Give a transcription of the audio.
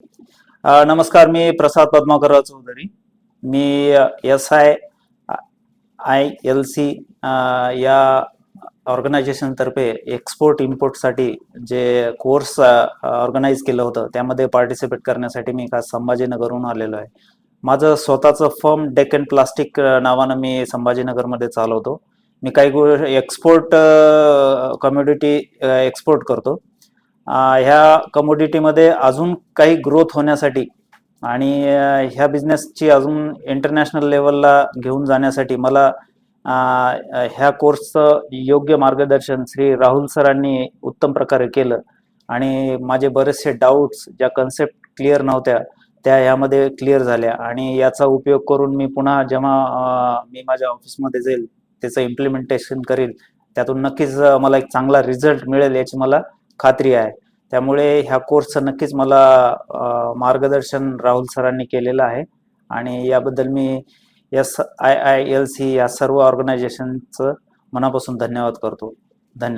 नमस्कार, मी प्रसाद पद्माकरराव चौधरी. मी SIILC या organisation तर्फे एक्सपोर्ट इम्पोर्टसाठी जे कोर्स ऑर्गनाईज केलं होतं त्यामध्ये पार्टिसिपेट करण्यासाठी मी खास संभाजीनगरहून आलेलो आहे. माझं स्वतःचं फर्म डेक्कन प्लास्टिक नावानं मी संभाजीनगरमध्ये चालवतो. मी काही एक्सपोर्ट कम्युनिटी एक्सपोर्ट करतो. ह्या कमोडिटीमध्ये अजून काही ग्रोथ होण्यासाठी आणि ह्या बिझनेसची अजून इंटरनॅशनल लेवलला घेऊन जाण्यासाठी मला ह्या कोर्सचं योग्य मार्गदर्शन श्री राहुल सरांनी उत्तम प्रकारे केलं आणि माझे बरेचसे डाऊट्स, ज्या कन्सेप्ट क्लिअर नव्हत्या त्या ह्यामध्ये क्लिअर झाल्या आणि याचा उपयोग करून मी पुन्हा जेव्हा मी माझ्या ऑफिसमध्ये जाईल त्याचं इम्प्लिमेंटेशन करील, त्यातून नक्कीच मला एक चांगला रिझल्ट मिळेल याची मला खात्री आहे. त्यामुळे ह्या कोर्सचं नक्कीच मला मार्गदर्शन राहुल सरांनी केलेलं आहे आणि याबद्दल मी SIILC या सर्व ऑर्गनायझेशनचं मनापासून धन्यवाद करतो.